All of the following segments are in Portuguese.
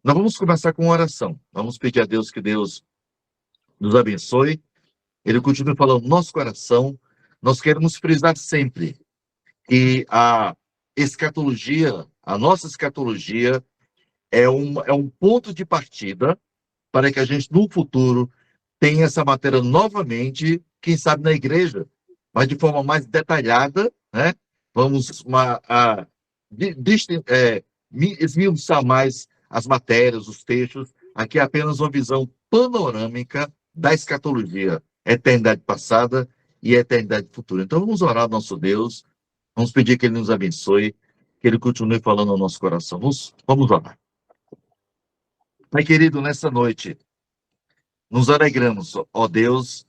Nós vamos começar com uma oração. Vamos pedir a Deus que Deus nos abençoe. Ele continue falando no nosso coração. Nós queremos frisar sempre que a escatologia, a nossa escatologia, é um ponto de partida para que a gente, no futuro, tenha essa matéria novamente, quem sabe na igreja, mas de forma mais detalhada, né? Vamos esmiuçar mais as matérias, os textos. Aqui é apenas uma visão panorâmica da escatologia, eternidade passada e eternidade futura. Então vamos orar ao nosso Deus, vamos pedir que Ele nos abençoe, que Ele continue falando ao nosso coração. Vamos orar. Pai querido, nessa noite, nos alegramos, ó Deus,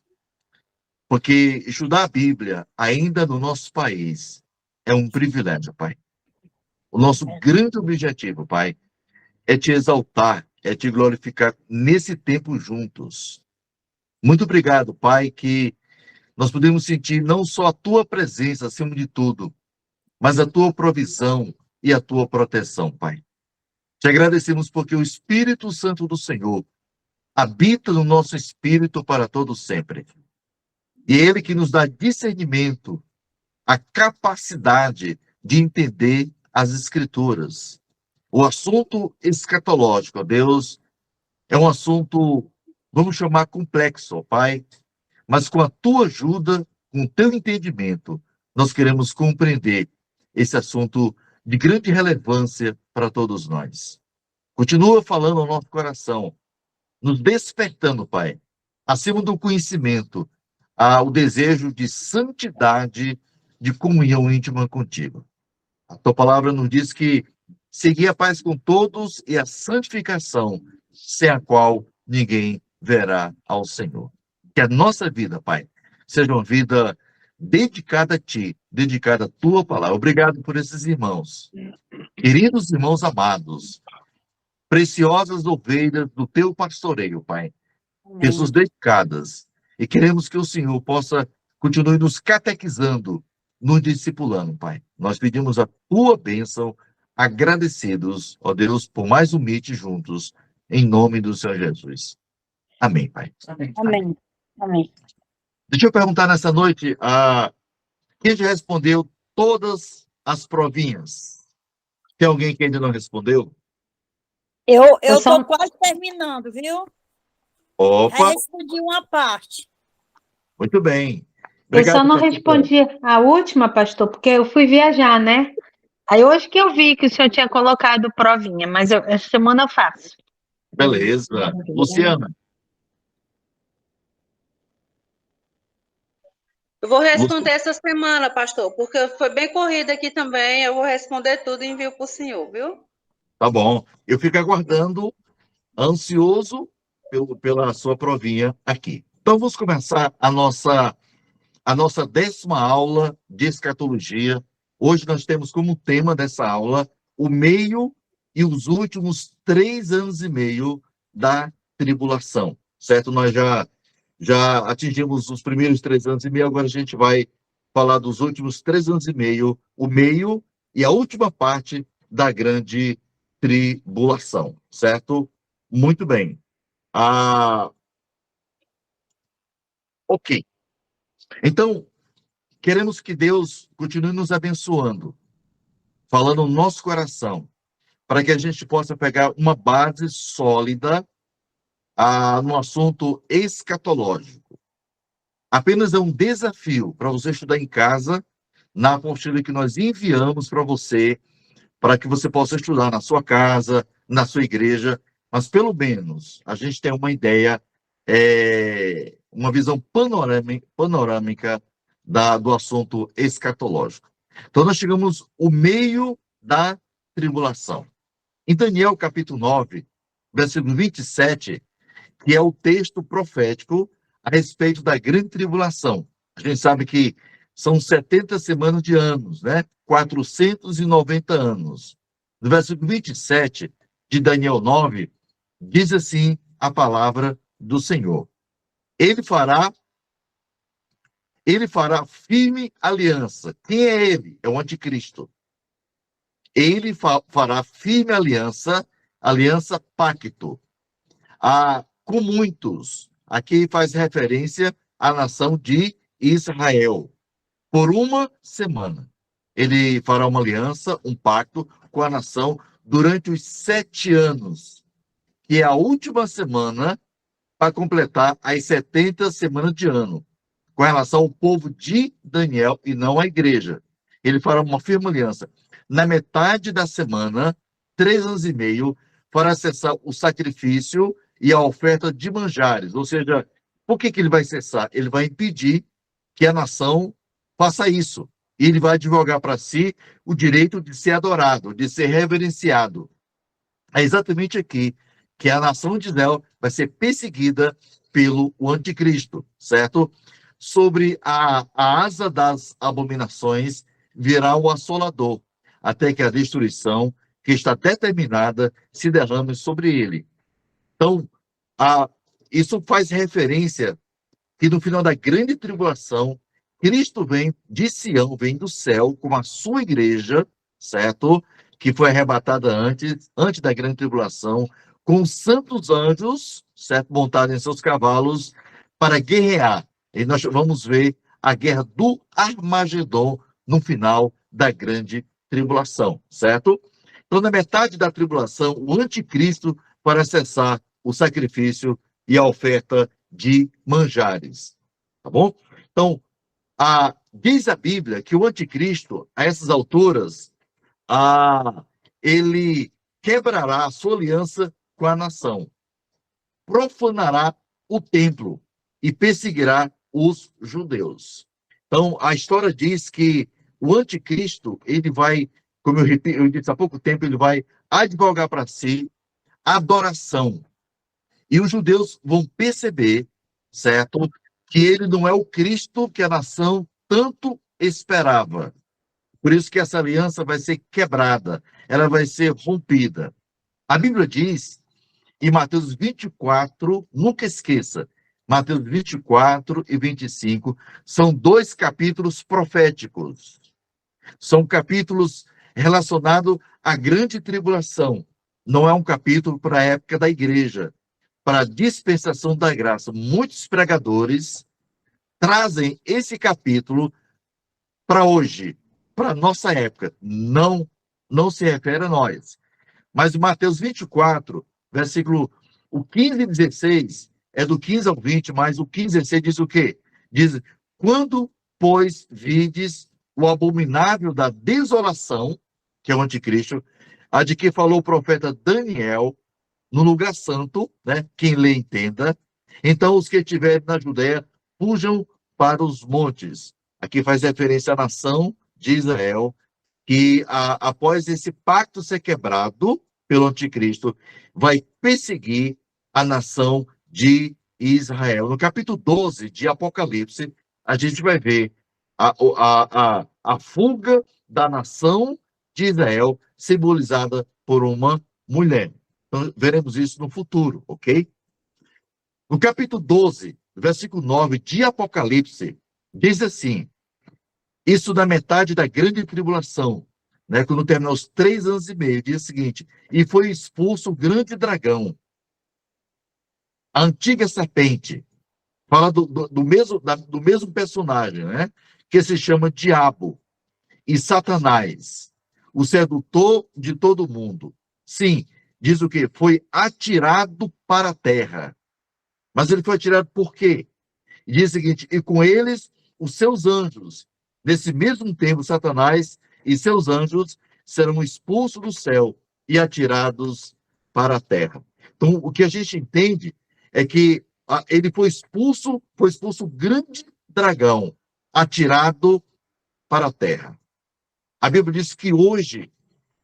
porque estudar a Bíblia, ainda no nosso país, é um privilégio, Pai. O nosso grande objetivo, Pai, é te exaltar, é te glorificar nesse tempo juntos. Muito obrigado, Pai, que nós podemos sentir não só a tua presença acima de tudo, mas a tua provisão e a tua proteção, Pai. Te agradecemos porque o Espírito Santo do Senhor habita no nosso espírito para todo sempre. E é Ele que nos dá discernimento, a capacidade de entender as Escrituras. O assunto escatológico, ó Deus, é um assunto, vamos chamar complexo, ó Pai, mas com a tua ajuda, com o teu entendimento, nós queremos compreender esse assunto de grande relevância para todos nós. Continua falando ao nosso coração, nos despertando, Pai, acima do conhecimento, o desejo de santidade, de comunhão íntima contigo. A tua palavra nos diz que seguir a paz com todos e a santificação, sem a qual ninguém verá ao Senhor. Que a nossa vida, Pai, seja uma vida dedicada a Ti, dedicada à Tua palavra. Obrigado por esses irmãos, queridos irmãos amados, preciosas ovelhas do Teu pastoreio, Pai. Pessoas dedicadas. E queremos que o Senhor possa continuar nos catequizando, nos discipulando, Pai. Nós pedimos a Tua bênção, agradecidos, ó Deus, por mais um meet juntos, em nome do Senhor Jesus. Amém, Pai. Amém. Amém. Deixa eu perguntar nessa noite, quem já respondeu todas as provinhas? Tem alguém que ainda não respondeu? Eu estou quase terminando, viu? Opa! Já respondi uma parte. Muito bem. Eu só Obrigado, não pastor. respondi a última, pastor, porque eu fui viajar, né? Aí hoje que eu vi que o senhor tinha colocado provinha, mas essa semana eu faço. Beleza. Luciana. Eu vou responder essa semana, pastor, porque foi bem corrida aqui também. Eu vou responder tudo e envio para o senhor, viu? Tá bom. Eu fico aguardando, ansioso pela sua provinha aqui. Então, vamos começar a nossa 10ª aula de escatologia. Hoje nós temos como tema dessa aula o meio e os últimos 3 anos e meio da tribulação, certo? Nós já atingimos os primeiros 3 anos e meio, agora a gente vai falar dos últimos 3 anos e meio, o meio e a última parte da grande tribulação, certo? Muito bem. Ok. Então, queremos que Deus continue nos abençoando, falando no nosso coração, para que a gente possa pegar uma base sólida no assunto escatológico. Apenas é um desafio para você estudar em casa, na apostila que nós enviamos para você, para que você possa estudar na sua casa, na sua igreja, mas pelo menos a gente tem uma ideia, uma visão panorâmica do assunto escatológico. Então nós chegamos ao meio da tribulação. Em Daniel capítulo 9, versículo 27, que é o texto profético a respeito da grande tribulação. A gente sabe que são 70 semanas de anos, né? 490 anos. No versículo 27 de Daniel 9, diz assim a palavra do Senhor. Ele fará firme aliança. Quem é ele? É o anticristo. Ele fará firme aliança aliança pacto. Com muitos. Aqui faz referência à nação de Israel. Por uma semana. Ele fará uma aliança, um pacto com a nação durante os 7 anos, que é a última semana para completar as 70 semanas de ano, com relação ao povo de Daniel e não à igreja. Ele fará uma firme aliança. Na metade da semana, 3 anos e meio, para cessar o sacrifício e a oferta de manjares. Ou seja, por que ele vai cessar? Ele vai impedir que a nação faça isso. E ele vai advogar para si o direito de ser adorado, de ser reverenciado. É exatamente aqui que a nação de Israel vai ser perseguida pelo anticristo, certo? Sobre a asa das abominações virá o assolador, até que a destruição, que está determinada, se derrame sobre ele. Então, isso faz referência que no final da grande tribulação, Cristo vem de Sião, vem do céu, com a sua igreja, certo? Que foi arrebatada antes da grande tribulação, com os santos anjos, certo? Montados em seus cavalos, para guerrear. E nós vamos ver a guerra do Armagedon no final da grande tribulação, certo? Então, na metade da tribulação, o anticristo para cessar o sacrifício e a oferta de manjares, tá bom? Então, diz a Bíblia que o anticristo, a essas alturas, ele quebrará a sua aliança com a nação, profanará o templo e perseguirá os judeus. Então, a história diz que o anticristo, ele vai, como eu disse há pouco tempo, ele vai advogar para si adoração. E os judeus vão perceber, certo, que ele não é o Cristo que a nação tanto esperava. Por isso que essa aliança vai ser quebrada, ela vai ser rompida. A Bíblia diz, em Mateus 24, nunca esqueça, Mateus 24 e 25, são 2 capítulos proféticos. São capítulos relacionados à grande tribulação. Não é um capítulo para a época da igreja, para a dispensação da graça. Muitos pregadores trazem esse capítulo para hoje, para a nossa época. Não se refere a nós. Mas o Mateus 24, versículo o 15 e 16, é do 15 ao 20, mas o 15 e 16 diz o quê? Diz, quando, pois, vides o abominável da desolação, que é o anticristo, a de que falou o profeta Daniel, no lugar santo, né? Quem lê entenda. Então, os que estiverem na Judéia, fujam para os montes. Aqui faz referência à nação de Israel, que após esse pacto ser quebrado pelo anticristo, vai perseguir a nação de Israel. No capítulo 12 de Apocalipse, a gente vai ver a fuga da nação de Israel, simbolizada por uma mulher. Então, veremos isso no futuro, ok? No capítulo 12, versículo 9 de Apocalipse, diz assim, isso na metade da grande tribulação, né, quando terminou os 3 anos e meio, diz o seguinte, e foi expulso o grande dragão, a antiga serpente, fala do mesmo personagem, né, que se chama Diabo, e Satanás, o sedutor de todo mundo. Sim, diz o quê? Foi atirado para a terra. Mas ele foi atirado por quê? E diz o seguinte, e com eles os seus anjos. Nesse mesmo tempo, Satanás e seus anjos serão expulsos do céu e atirados para a terra. Então, o que a gente entende é que ele foi expulso o grande dragão, atirado para a terra. A Bíblia diz que hoje,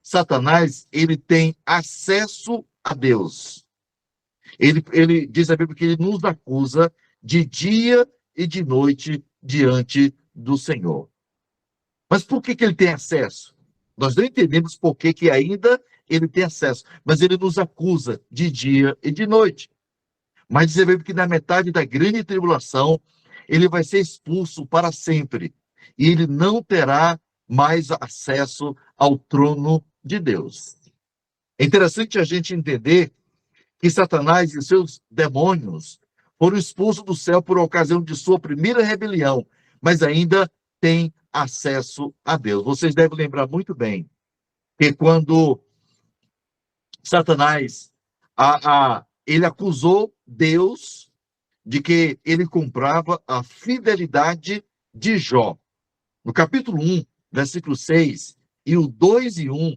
Satanás, ele tem acesso a Deus. Ele diz a Bíblia que ele nos acusa de dia e de noite diante do Senhor. Mas por que ele tem acesso? Nós não entendemos por que ainda ele tem acesso, mas ele nos acusa de dia e de noite. Mas diz a Bíblia que na metade da grande tribulação, ele vai ser expulso para sempre. E ele não terá mais acesso ao trono de Deus. É interessante a gente entender que Satanás e seus demônios foram expulsos do céu por ocasião de sua primeira rebelião, mas ainda têm acesso a Deus. Vocês devem lembrar muito bem que quando Satanás ele acusou Deus de que ele comprava a fidelidade de Jó. No capítulo 1, versículo 6, e o 2 e 1,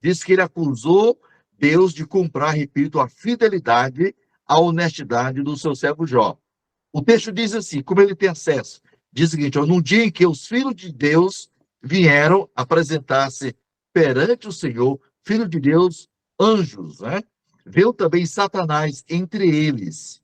diz que ele acusou Deus de comprar, repito, a fidelidade, a honestidade do seu servo Jó. O texto diz assim, como ele tem acesso, diz o seguinte, no dia em que os filhos de Deus vieram apresentar-se perante o Senhor, filho de Deus, anjos, né? Veio também Satanás entre eles.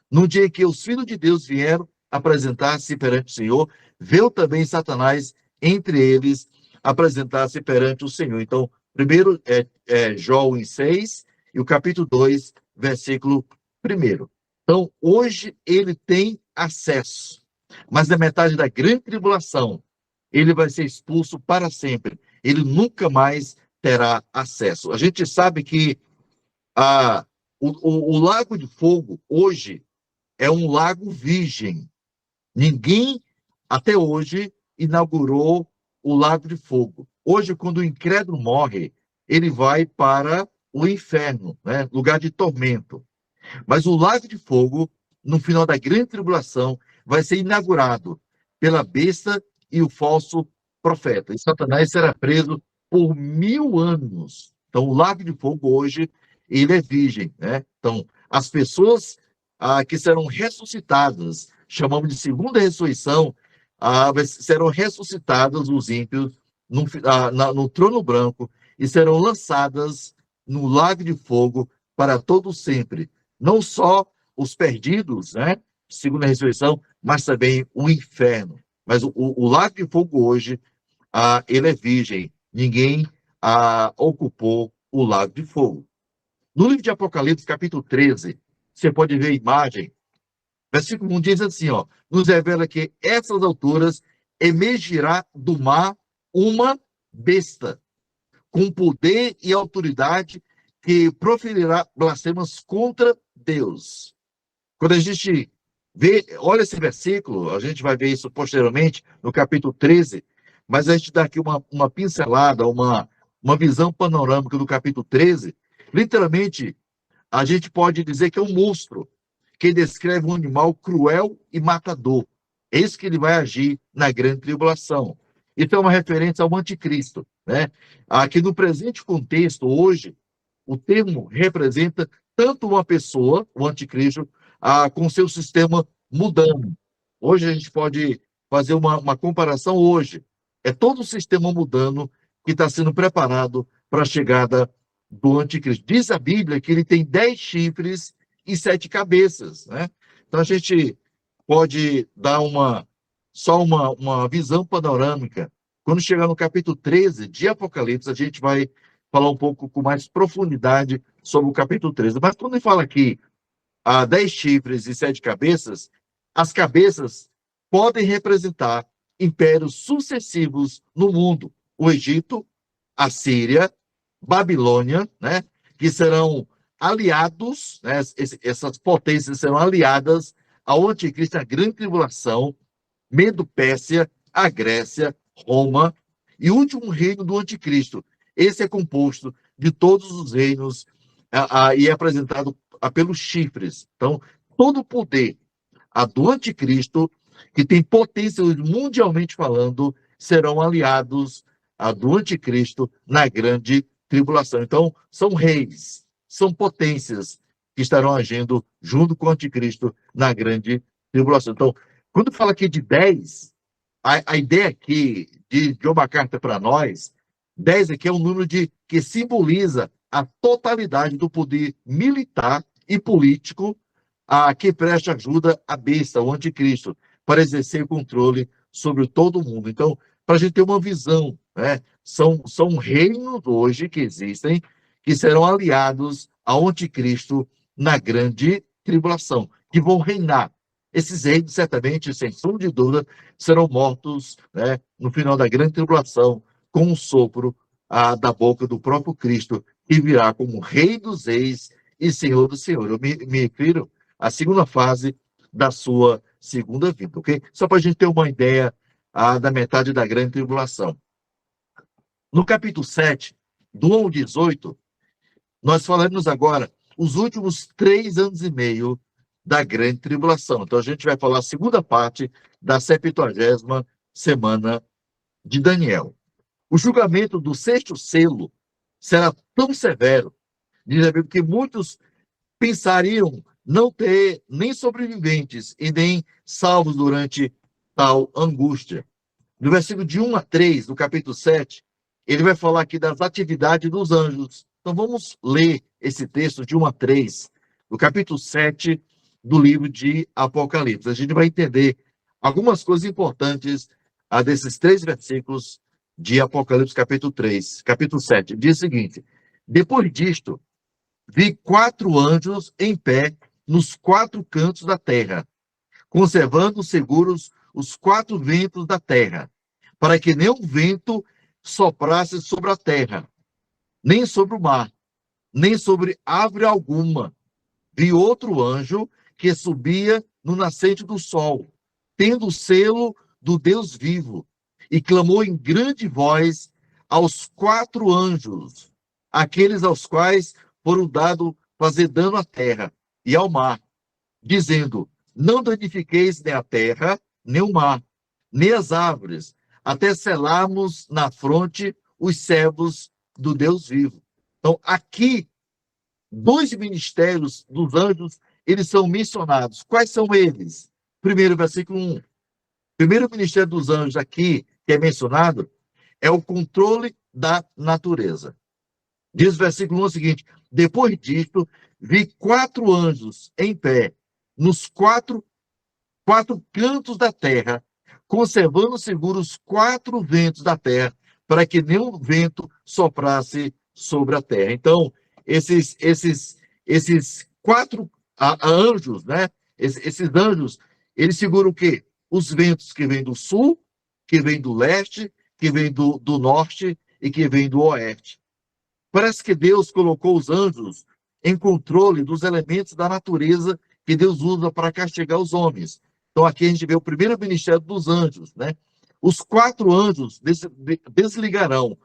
No dia em que os filhos de Deus vieram apresentar-se perante o Senhor, veio também Satanás entre eles apresentar-se perante o Senhor. Então, primeiro é Jó 1:6 e o capítulo 2, versículo 1. Então, hoje ele tem acesso, mas na metade da grande tribulação, ele vai ser expulso para sempre. Ele nunca mais terá acesso. A gente sabe que o lago de fogo, hoje, é um lago virgem. Ninguém, até hoje, inaugurou o lago de fogo. Hoje, quando o incrédulo morre, ele vai para o inferno, né? Lugar de tormento. Mas o lago de fogo, no final da grande tribulação, vai ser inaugurado pela besta e o falso profeta. E Satanás será preso por 1000 anos. Então, o lago de fogo hoje, ele é virgem, né? Então, as pessoas que serão ressuscitadas, chamamos de segunda ressurreição, serão ressuscitadas os ímpios no trono branco e serão lançadas no lago de fogo para todo sempre. Não só os perdidos, né? Segunda ressurreição, mas também o inferno. Mas o lago de fogo hoje, ele é virgem. Ninguém ocupou o lago de fogo. No livro de Apocalipse, capítulo 13, você pode ver a imagem. Versículo 1 diz assim, ó, nos revela que essas alturas emergirá do mar uma besta, com poder e autoridade, que proferirá blasfemas contra Deus. Quando a gente olha esse versículo, a gente vai ver isso posteriormente, no capítulo 13, mas a gente dá aqui uma pincelada, uma visão panorâmica do capítulo 13. Literalmente, a gente pode dizer que é um monstro, que descreve um animal cruel e matador. É isso que ele vai agir na grande tribulação. Então, é uma referência ao anticristo, né? Aqui no presente contexto, hoje, o termo representa tanto uma pessoa, o anticristo, com seu sistema mudando. Hoje a gente pode fazer uma comparação hoje. É todo o sistema mudando que está sendo preparado para a chegada do anticristo. Diz a Bíblia que ele tem 10 chifres e 7 cabeças, né? Então a gente pode dar só uma visão panorâmica. Quando chegar no capítulo 13 de Apocalipse, a gente vai falar um pouco com mais profundidade sobre o capítulo 13. Mas quando ele fala aqui 10 chifres e 7 cabeças, as cabeças podem representar impérios sucessivos no mundo. O Egito, a Síria, Babilônia, né? Que serão aliados, né? Essas potências serão aliadas ao anticristo, a grande tribulação, Medo-Pérsia, a Grécia, Roma, e o último reino do anticristo. Esse é composto de todos os reinos e é apresentado pelos chifres. Então, todo o poder do anticristo, que tem potência mundialmente falando, serão aliados do anticristo na grande tribulação. Então, são reis, são potências que estarão agindo junto com o anticristo na grande tribulação. Então, quando fala aqui de 10, a ideia aqui de John MacArthur para nós, 10 aqui é um número que simboliza a totalidade do poder militar e político que presta ajuda à besta, o anticristo, para exercer controle sobre todo o mundo. Então, para a gente ter uma visão, né? São reinos hoje que existem, que serão aliados ao anticristo na grande tribulação, que vão reinar. Esses reinos, certamente, sem sombra de dúvida, serão mortos, né, no final da grande tribulação, com o sopro da boca do próprio Cristo, que virá como Rei dos Reis e Senhor do Senhor. Eu me refiro à segunda fase da sua segunda vinda, ok? Só para a gente ter uma ideia da metade da grande tribulação. No capítulo 7, do 1 ao 18, nós falamos agora os últimos 3 anos e meio da grande tribulação. Então, a gente vai falar a segunda parte da 70ª semana de Daniel. O julgamento do 6º selo será tão severo, diz a Bíblia, que muitos pensariam não ter nem sobreviventes e nem salvos durante tal angústia. No versículo de 1 a 3, do capítulo 7, ele vai falar aqui das atividades dos anjos. Então vamos ler esse texto de 1 a 3, do capítulo 7 do livro de Apocalipse. A gente vai entender algumas coisas importantes desses 3 versículos de Apocalipse, capítulo 7. Diz o seguinte: depois disto, vi 4 anjos em pé nos 4 cantos da terra, conservando seguros os 4 ventos da terra, para que nenhum vento soprasse sobre a terra, nem sobre o mar, nem sobre árvore alguma. Vi outro anjo que subia no nascente do sol, tendo o selo do Deus vivo, e clamou em grande voz aos 4 anjos, aqueles aos quais foram dado fazer dano à terra e ao mar, dizendo: não danifiqueis nem a terra, nem o mar, nem as árvores, até selarmos na fronte os servos do Deus vivo. Então, aqui, 2 ministérios dos anjos, eles são mencionados. Quais são eles? Primeiro, versículo 1. O primeiro ministério dos anjos aqui, que é mencionado, é o controle da natureza. Diz o versículo 1 o seguinte: depois disto, vi 4 anjos em pé, nos 4 cantos da terra, conservando seguros os 4 ventos da terra, para que nenhum vento soprasse sobre a terra. Então, esses 4 anjos, né? Esses anjos, eles seguram o quê? Os ventos que vêm do sul, que vêm do leste, que vêm do norte e que vêm do oeste. Parece que Deus colocou os anjos em controle dos elementos da natureza que Deus usa para castigar os homens. Então, aqui a gente vê o primeiro ministério dos anjos, né? Os 4 anjos desligarão,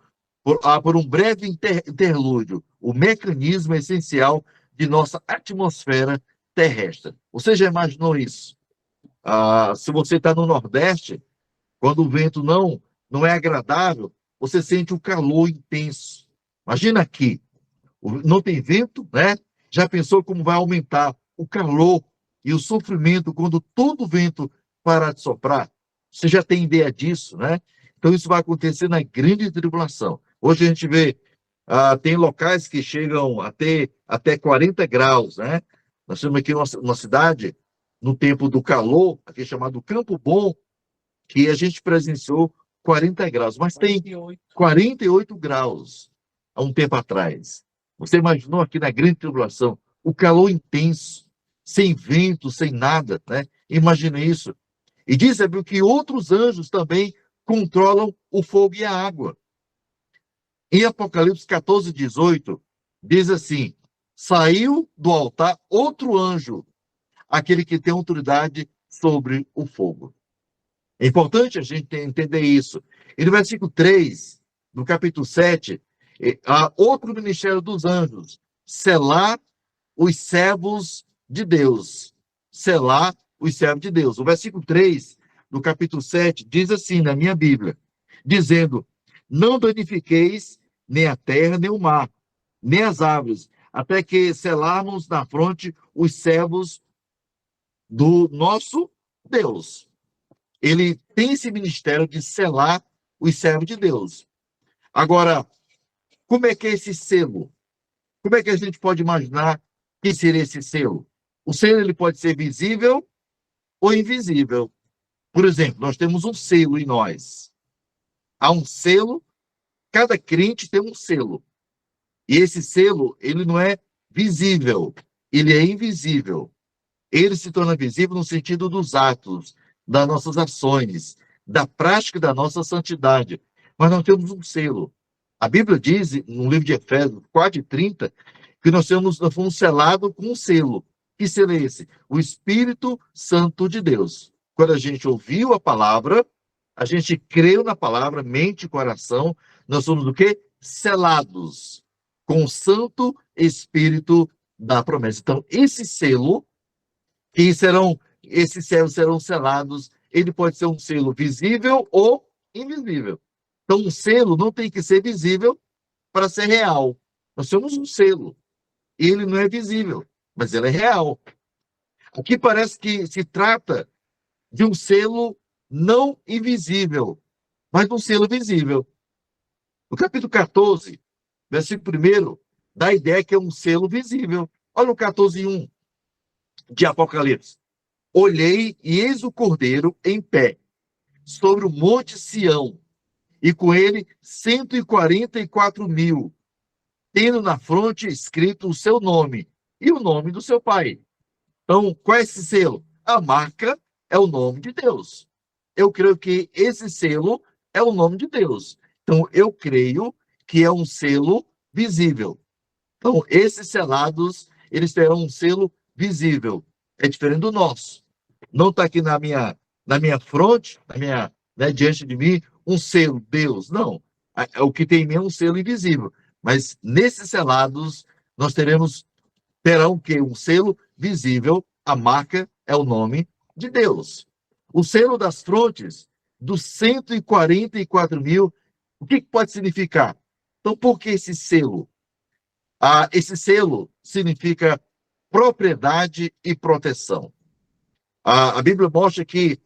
por um breve interlúdio, o mecanismo essencial de nossa atmosfera terrestre. Você já imaginou isso? Se você está no Nordeste, quando o vento não é agradável, você sente o calor intenso. Imagina aqui, não tem vento, né? Já pensou como vai aumentar o calor e o sofrimento quando todo o vento parar de soprar? Você já tem ideia disso, né? Então isso vai acontecer na grande tribulação. Hoje a gente vê, tem locais que chegam a ter até 40 graus, né? Nós temos aqui uma cidade, no tempo do calor, aqui chamado Campo Bom, que a gente presenciou 40 graus, mas tem 48 graus há um tempo atrás. Você imaginou aqui na grande tribulação, o calor intenso, sem vento, sem nada, né? Imagina isso. E diz a Bíblia que outros anjos também controlam o fogo e a água. Em Apocalipse 14, 18, diz assim: saiu do altar outro anjo, aquele que tem autoridade sobre o fogo. É importante a gente entender isso. E no versículo 3, no capítulo 7, há outro ministério dos anjos: selar os servos de Deus. Selar os servos de Deus. O versículo 3, no capítulo 7, diz assim na minha Bíblia, dizendo: não danifiqueis nem a terra, nem o mar, nem as árvores, até que selarmos na fronte os servos do nosso Deus. Ele tem esse ministério de selar os servos de Deus. Agora, como é que é esse selo? Como é que a gente pode imaginar que seria esse selo? O selo ele pode ser visível ou invisível. Por exemplo, nós temos um selo em nós. Há um selo, cada crente tem um selo. E esse selo, ele não é visível, ele é invisível. Ele se torna visível no sentido dos atos, das nossas ações, da prática da nossa santidade. Mas nós temos um selo. A Bíblia diz, no livro de Efésios 4:30, que nós fomos selados com um selo. Que selo é esse? O Espírito Santo de Deus. Quando a gente ouviu a palavra, a gente creu na palavra, mente e coração, nós somos o quê? Selados com o Santo Espírito da promessa. Então, esses selos serão selados, ele pode ser um selo visível ou invisível. Então, um selo não tem que ser visível para ser real. Nós somos um selo. Ele não é visível, mas ele é real. Aqui parece que se trata de um selo não invisível, mas de um selo visível. No capítulo 14, versículo 1, dá a ideia que é um selo visível. Olha o 14:1 de Apocalipse. Olhei e eis o Cordeiro em pé, sobre o monte Sião, e com ele 144.000, tendo na fronte escrito o seu nome e o nome do seu pai. Então, qual é esse selo? A marca é o nome de Deus. Eu creio que esse selo é o nome de Deus. Então, eu creio que é um selo visível. Então, esses selados, eles terão um selo visível. É diferente do nosso. Não está aqui na minha fronte, diante de mim, um selo, Deus. Não. O que tem em mim é um selo invisível. Mas nesses selados, nós terão o quê? Um selo visível. A marca é o nome de Deus. O selo das frontes, dos 144.000, o que pode significar? Então, por que esse selo? Esse selo significa propriedade e proteção. A Bíblia mostra que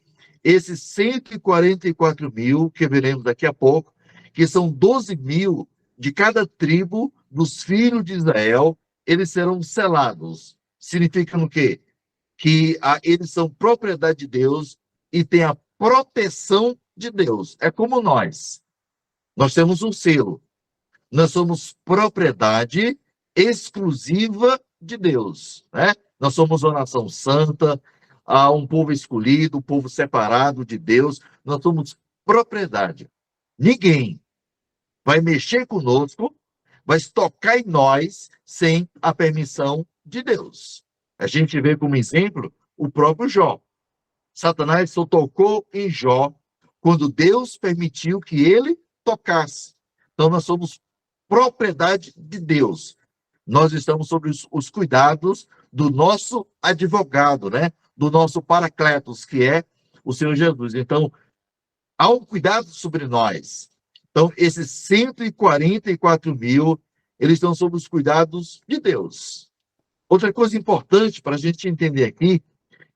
esses 144.000, que veremos daqui a pouco, que são 12.000 de cada tribo dos filhos de Israel, eles serão selados. Significa o quê? Que eles são propriedade de Deus e têm a proteção de Deus. É como nós. Nós temos um selo. Nós somos propriedade exclusiva de Deus, né? Nós somos uma nação santa, um povo escolhido, um povo separado de Deus. Nós somos propriedade. Ninguém vai mexer conosco, vai tocar em nós sem a permissão de Deus. A gente vê como exemplo o próprio Jó. Satanás só tocou em Jó quando Deus permitiu que ele tocasse. Então, nós somos propriedade de Deus. Nós estamos sob os cuidados do nosso advogado, né? Do nosso Paracletos, que é o Senhor Jesus. Então, há um cuidado sobre nós. Então, esses 144.000, eles estão sob os cuidados de Deus. Outra coisa importante para a gente entender aqui,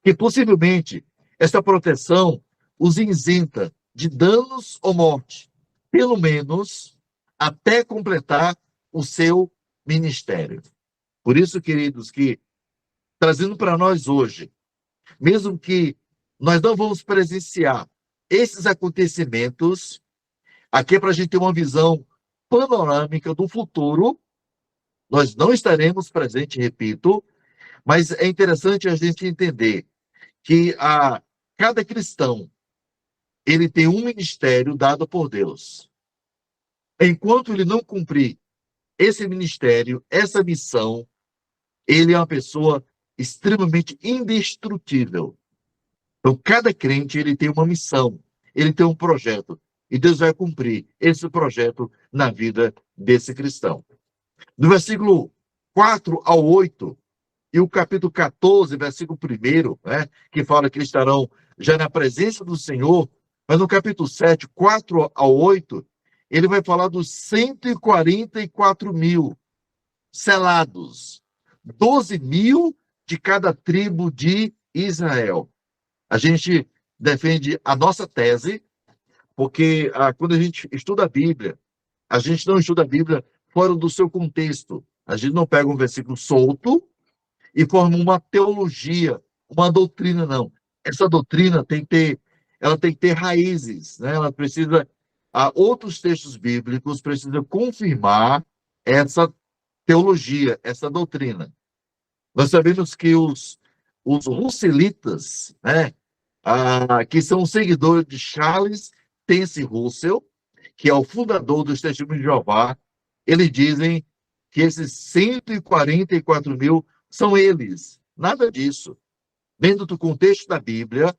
que possivelmente essa proteção os isenta de danos ou morte, pelo menos até completar o seu ministério. Por isso, queridos, que trazendo para nós hoje, mesmo que nós não vamos presenciar esses acontecimentos, aqui é para a gente ter uma visão panorâmica do futuro. Nós não estaremos presentes, repito, mas é interessante a gente entender que cada cristão, ele tem um ministério dado por Deus. Enquanto ele não cumprir esse ministério, essa missão, ele é uma pessoa extremamente indestrutível. Então, cada crente, ele tem uma missão, ele tem um projeto, e Deus vai cumprir esse projeto na vida desse cristão. Do versículo 4 ao 8, e o capítulo 14, versículo 1, né, que fala que eles estarão já na presença do Senhor, mas no capítulo 7, 4 ao 8, ele vai falar dos 144.000 selados, 12.000 de cada tribo de Israel. A gente defende a nossa tese, porque quando a gente estuda a Bíblia, a gente não estuda a Bíblia fora do seu contexto. A gente não pega um versículo solto e forma uma teologia, uma doutrina, não. Essa doutrina ela tem que ter raízes, né? Ela precisa, outros textos bíblicos precisam confirmar essa teologia, essa doutrina. Nós sabemos que os russelitas, né, que são seguidores de Charles Taze Russell, que é o fundador dos Testemunhos de Jeová, eles dizem que esses 144 mil são eles. Nada disso. Dentro do contexto da Bíblia,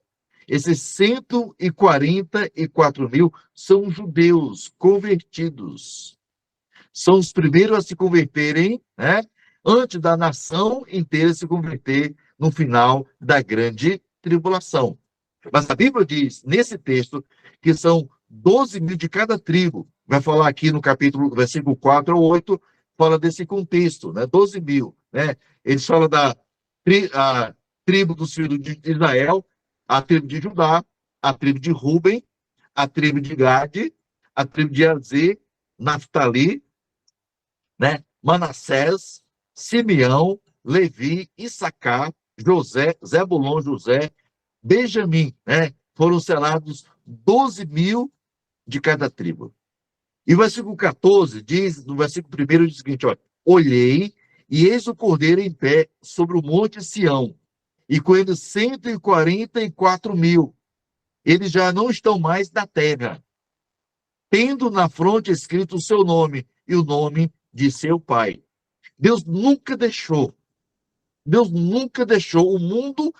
esses 144 mil são judeus convertidos. São os primeiros a se converterem, né, antes da nação inteira se converter no final da grande tribulação. Mas a Bíblia diz, nesse texto, que são 12 mil de cada tribo. Vai falar aqui no capítulo, versículo 4 ao 8, fala desse contexto, né? 12 mil. Né? Eles falam da tribo dos filhos de Israel, a tribo de Judá, a tribo de Ruben, a tribo de Gade, a tribo de Azer, Naftali, né? Manassés, Simeão, Levi, Issacar, José, Zebulon, José, Benjamim, né? Foram selados 12 mil de cada tribo. E o versículo 14 diz, no versículo 1 diz o seguinte, olha, olhei e eis o cordeiro em pé sobre o monte Sião, e com ele 144 mil. Eles já não estão mais na terra, tendo na fronte escrito o seu nome e o nome de seu pai. Deus nunca deixou o mundo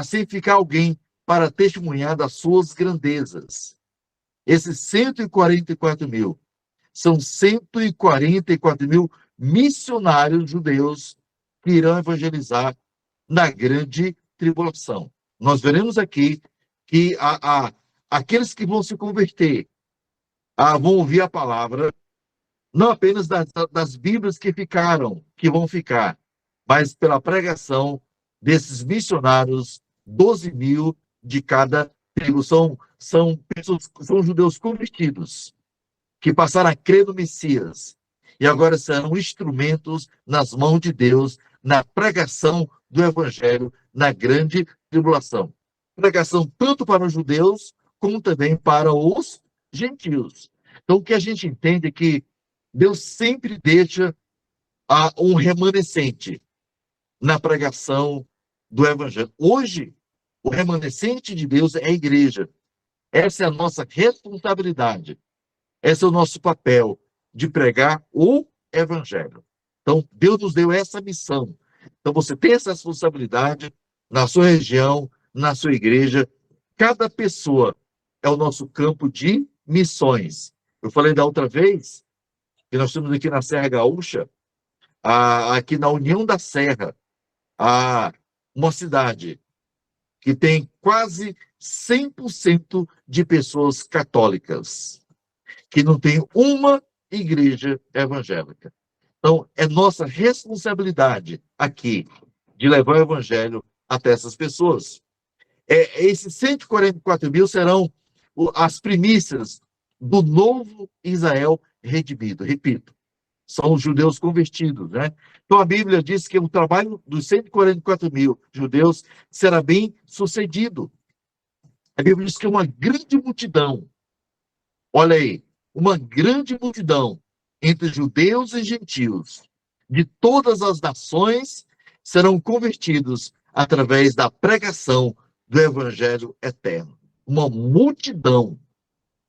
sem ficar alguém para testemunhar das suas grandezas. Esses 144 mil são 144 mil missionários judeus que irão evangelizar na grande tribulação. Nós veremos aqui que aqueles que vão se converter vão ouvir a palavra, não apenas das Bíblias que vão ficar, mas pela pregação desses missionários, 12 mil de cada tribo. São judeus convertidos, que passaram a crer no Messias, e agora serão instrumentos nas mãos de Deus, na pregação do Evangelho, na grande tribulação. Pregação tanto para os judeus, como também para os gentios. Então, o que a gente entende é que Deus sempre deixa um remanescente na pregação do Evangelho. Hoje, o remanescente de Deus é a igreja. Essa é a nossa responsabilidade. Esse é o nosso papel de pregar o Evangelho. Então, Deus nos deu essa missão. Então, você tem essa responsabilidade na sua região, na sua igreja. Cada pessoa é o nosso campo de missões. Eu falei da outra vez que nós estamos aqui na Serra Gaúcha, aqui na União da Serra, uma cidade que tem quase 100% de pessoas católicas, que não tem uma igreja evangélica. Então, é nossa responsabilidade aqui de levar o evangelho até essas pessoas. Esses 144 mil serão as primícias do novo Israel redimido. Repito, são os judeus convertidos, né? Então, a Bíblia diz que o trabalho dos 144 mil judeus será bem sucedido. A Bíblia diz que uma grande multidão, olha aí, uma grande multidão entre judeus e gentios, de todas as nações, serão convertidos através da pregação do Evangelho eterno. Uma multidão,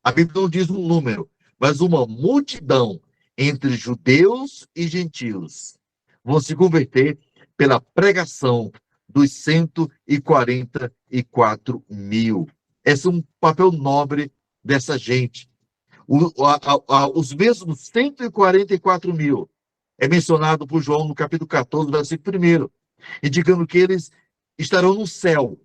a Bíblia não diz um número, mas uma multidão entre judeus e gentios vão se converter pela pregação dos 144 mil. Esse é um papel nobre dessa gente. Os mesmos 144 mil é mencionado por João no capítulo 14, versículo 1, indicando que eles estarão no céu,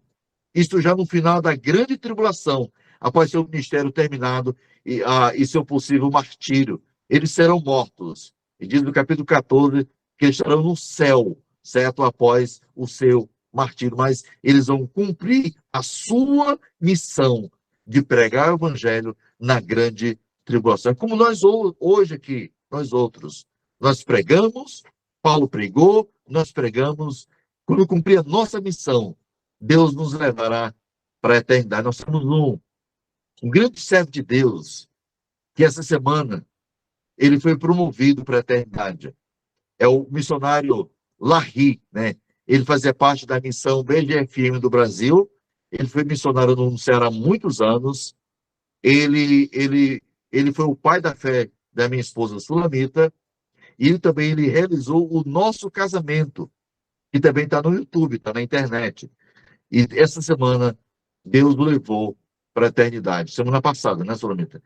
isto já no final da grande tribulação, após seu ministério terminado e seu possível martírio. Eles serão mortos. E diz no capítulo 14 que eles estarão no céu, certo? Após o seu martírio. Mas eles vão cumprir a sua missão de pregar o evangelho na grande tribulação. Como nós hoje aqui, nós outros, nós pregamos, Paulo pregou, nós pregamos. Quando cumprir a nossa missão, Deus nos levará para a eternidade. Nós temos um grande servo de Deus, que essa semana ele foi promovido para a eternidade. É o missionário Larry, né? Ele fazia parte da missão BGFM do Brasil. Ele foi missionário no Ceará há muitos anos. Ele ele foi o pai da fé da minha esposa Sulamita, e ele realizou o nosso casamento, que também está no YouTube, está na internet. E essa semana, Deus o levou para a eternidade. Semana passada, né, Sulamita?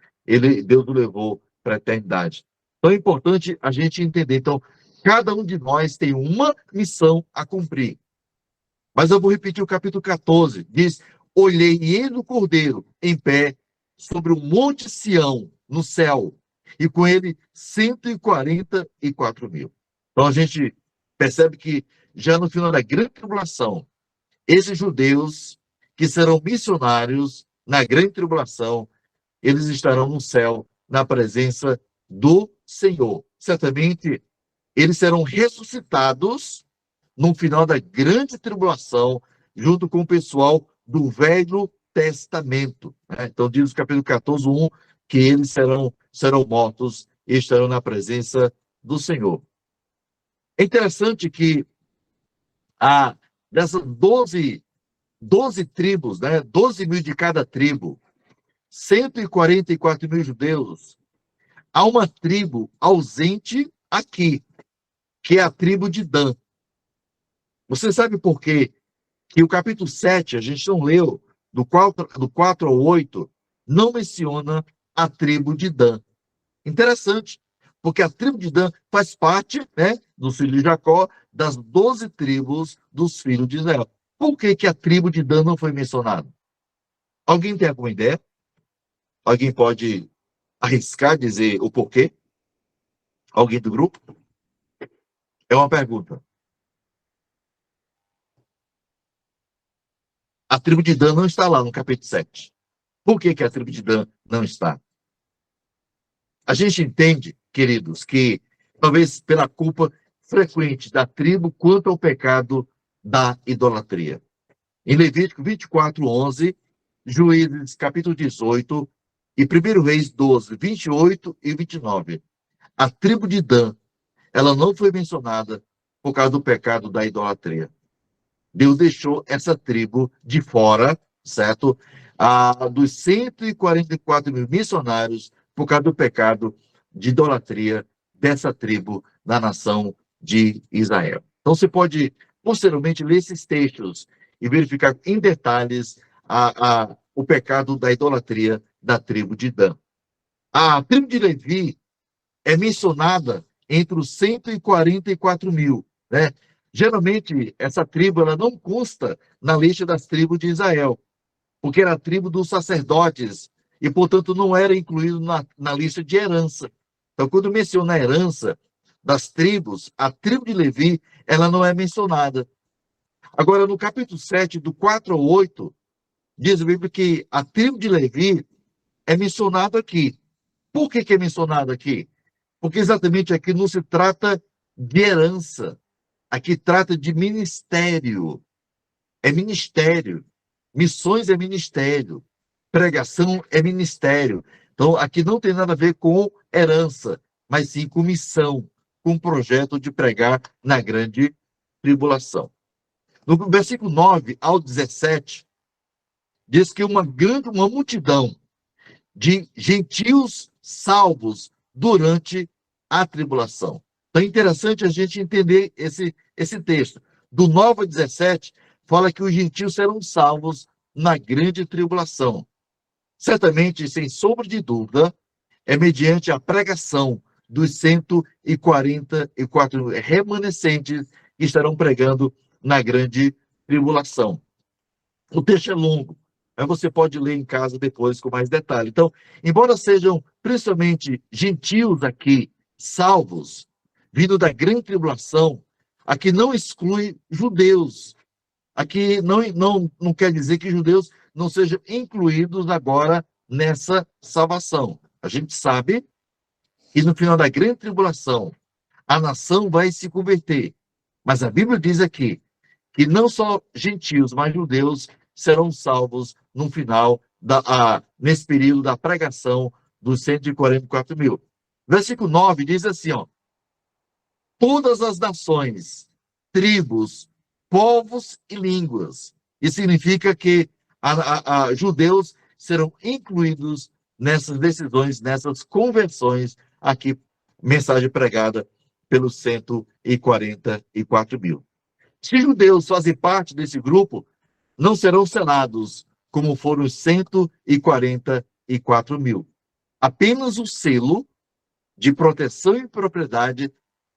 Deus o levou para a eternidade. Então é importante a gente entender. Então, cada um de nós tem uma missão a cumprir. Mas eu vou repetir o capítulo 14. Diz: olhei e eis o Cordeiro em pé sobre o monte Sião, no céu, e com ele 144 mil. Então a gente percebe que já no final da grande tribulação, esses judeus que serão missionários na grande tribulação, eles estarão no céu, na presença do Senhor. Certamente, eles serão ressuscitados no final da grande tribulação, junto com o pessoal do Velho Testamento. Né? Então, diz o capítulo 14, 1, que eles serão mortos e estarão na presença do Senhor. É interessante que dessas 12 tribos, né? 12 mil de cada tribo, 144 mil judeus, há uma tribo ausente aqui, que é a tribo de Dan. Você sabe por quê? Que o capítulo 7, a gente não leu, do 4 ao 8, não menciona a tribo de Dan. Interessante, porque a tribo de Dan faz parte, né, dos filhos de Jacó, das 12 tribos dos filhos de Israel. Por que a tribo de Dan não foi mencionada? Alguém tem alguma ideia? Alguém pode arriscar dizer o porquê? Alguém do grupo? É uma pergunta. A tribo de Dan não está lá no capítulo 7. Por que a tribo de Dan não está? A gente entende, queridos, que talvez pela culpa frequente da tribo quanto ao pecado da idolatria. Em Levítico 24, 11, Juízes capítulo 18 e 1 Reis 12, 28 e 29. A tribo de Dan, ela não foi mencionada por causa do pecado da idolatria. Deus deixou essa tribo de fora, certo? Dos 144 mil missionários, por causa do pecado de idolatria dessa tribo na nação de Israel. Então, você pode, posteriormente, ler esses textos e verificar em detalhes o pecado da idolatria da tribo de Dan. A tribo de Levi é mencionada entre os 144 mil, né? Geralmente, essa tribo ela não consta na lista das tribos de Israel, porque era a tribo dos sacerdotes e, portanto, não era incluído na lista de herança. Então, quando menciona a herança das tribos, a tribo de Levi, ela não é mencionada. Agora, no capítulo 7, do 4 ao 8, diz a Bíblia que a tribo de Levi é mencionada aqui. Por que é mencionada aqui? Porque exatamente aqui não se trata de herança. Aqui trata de ministério. É ministério. Missões é ministério. Pregação é ministério. Então, aqui não tem nada a ver com herança, mas sim com missão, com um projeto de pregar na grande tribulação. No versículo 9 ao 17, diz que uma multidão de gentios salvos durante a tribulação. Então é interessante a gente entender esse texto. Do 9 ao 17, fala que os gentios serão salvos na grande tribulação. Certamente, sem sombra de dúvida, é mediante a pregação dos 144 remanescentes que estarão pregando na grande tribulação. O texto é longo, mas você pode ler em casa depois com mais detalhe. Então, embora sejam principalmente gentios aqui, salvos, vindo da grande tribulação, aqui não exclui judeus. Aqui não quer dizer que judeus não sejam incluídos agora nessa salvação. A gente sabe que no final da grande tribulação, a nação vai se converter. Mas a Bíblia diz aqui que não só gentios, mas judeus serão salvos no final, nesse período da pregação dos 144 mil. Versículo 9 diz assim, ó: todas as nações, tribos, povos e línguas. Isso significa que judeus serão incluídos nessas decisões, nessas conversões aqui, mensagem pregada pelos 144 mil. Se judeus fazem parte desse grupo, não serão selados, como foram os 144 mil. Apenas o selo de proteção e propriedade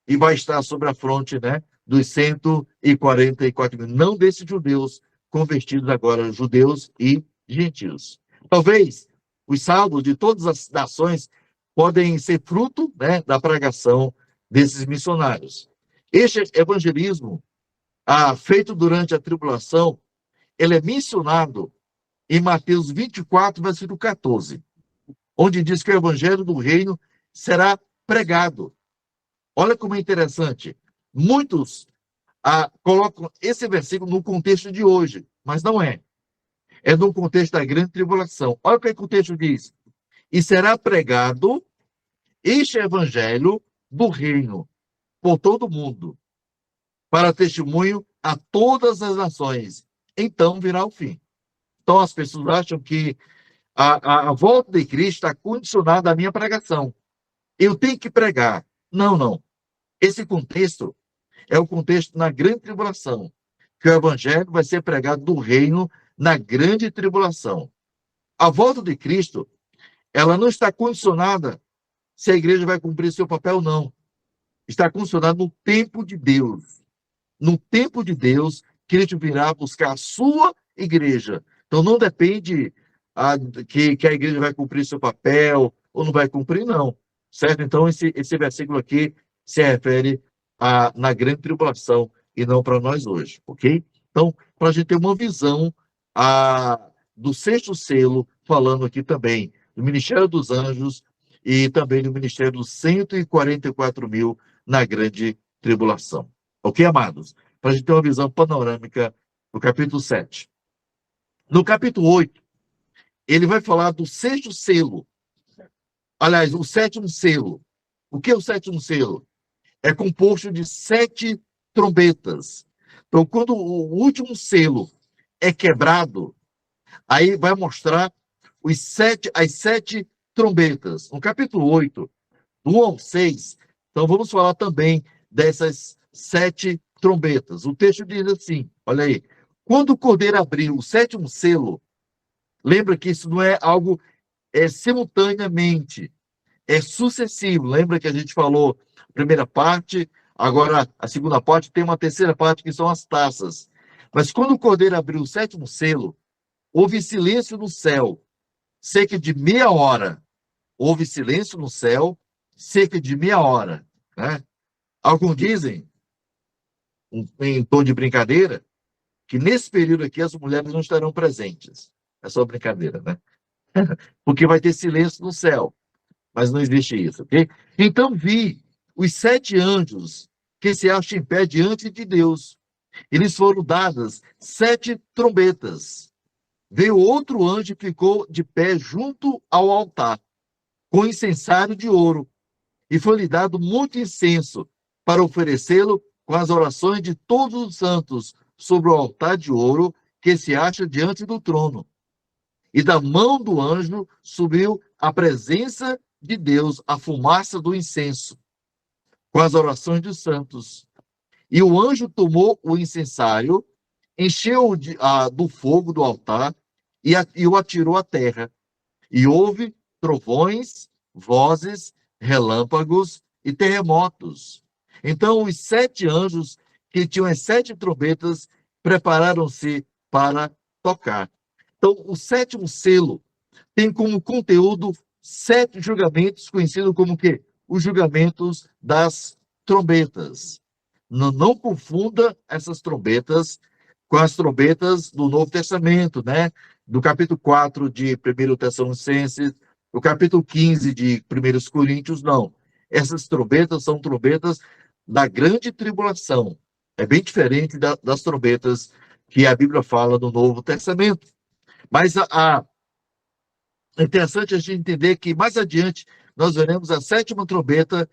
e vai estar sobre a fronte, né, dos 144 mil, não desses judeus convertidos agora, judeus e gentios. Talvez os salvos de todas as nações podem ser fruto, né, da pregação desses missionários. Este evangelismo, feito durante a tribulação, ele é mencionado em Mateus 24, versículo 14, onde diz que o evangelho do reino será pregado. Olha como é interessante. Muitos colocam esse versículo no contexto de hoje, mas não é. É no contexto da grande tribulação. Olha o que o texto diz. E será pregado este evangelho do reino por todo o mundo, para testemunho a todas as nações. Então virá o fim. Então as pessoas acham que a volta de Cristo está condicionada à minha pregação. Eu tenho que pregar. Não, não. Esse contexto é o contexto na grande tribulação, que o evangelho vai ser pregado do reino na grande tribulação. A volta de Cristo, ela não está condicionada se a igreja vai cumprir seu papel, não. Está condicionada no tempo de Deus. No tempo de Deus, Cristo virá buscar a sua igreja. Então não depende que a igreja vai cumprir seu papel ou não vai cumprir, não. Certo? Então esse versículo aqui se refere na grande tribulação e não para nós hoje, ok? Então, para a gente ter uma visão do sexto selo, falando aqui também do Ministério dos Anjos e também do Ministério dos 144 mil na grande tribulação. Ok, amados? Para a gente ter uma visão panorâmica do capítulo 7. No capítulo 8, ele vai falar do sexto selo. Aliás, o sétimo selo. O que é o sétimo selo? É composto de 7 trombetas. Então, quando o último selo é quebrado, aí vai mostrar as 7 trombetas. No capítulo 8, do 1 ao 6, então vamos falar também dessas 7 trombetas. O texto diz assim, olha aí, quando o Cordeiro abriu o sétimo selo, lembra que isso não é algo simultaneamente, é sucessivo. Lembra que a gente falou a primeira parte, agora a segunda parte tem uma terceira parte que são as taças. Mas quando o Cordeiro abriu o sétimo selo, houve silêncio no céu, cerca de meia hora. Houve silêncio no céu, cerca de meia hora. Né? Alguns dizem, em tom de brincadeira, que nesse período aqui as mulheres não estarão presentes. É só brincadeira, né? Porque vai ter silêncio no céu. Mas não existe isso, ok? Então vi os 7 anjos que se acham em pé diante de Deus. Eles foram dadas 7 trombetas. Veio outro anjo e ficou de pé junto ao altar, com incensário de ouro, e foi-lhe dado muito incenso para oferecê-lo com as orações de todos os santos sobre o altar de ouro que se acha diante do trono. E da mão do anjo subiu a presença de Deus, a fumaça do incenso, com as orações dos santos. E o anjo tomou o incensário, encheu do fogo do altar e o atirou à terra. E houve trovões, vozes, relâmpagos e terremotos. Então os 7 anjos que tinham as 7 trombetas prepararam-se para tocar. Então o sétimo selo tem como conteúdo 7 julgamentos, conhecidos como o quê? Os julgamentos das trombetas. Não confunda essas trombetas com as trombetas do Novo Testamento, né? Do capítulo 4 de 1 Tessalonicenses, do capítulo 15 de 1 Coríntios, não. Essas trombetas são trombetas da grande tribulação. É bem diferente das trombetas que a Bíblia fala no Novo Testamento. Mas é interessante a gente entender que mais adiante nós veremos a 7ª trombeta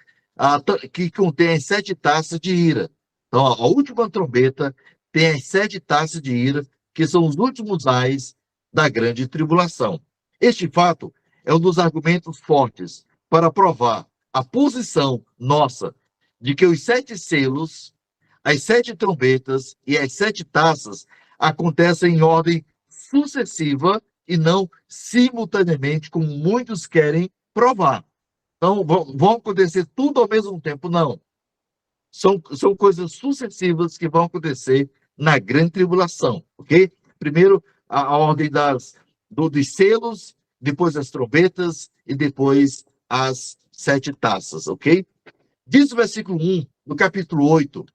que contém as 7 taças de ira. Então, a última trombeta tem as 7 taças de ira, que são os últimos ais da grande tribulação. Este fato é um dos argumentos fortes para provar a posição nossa de que os 7 selos, as 7 trombetas e as 7 taças acontecem em ordem sucessiva e não simultaneamente, como muitos querem provar. Então, vão acontecer tudo ao mesmo tempo, não. São coisas sucessivas que vão acontecer na grande tribulação, ok? Primeiro, a ordem dos selos, depois as trombetas e depois as 7 taças, ok? Diz o versículo 1, no capítulo 8,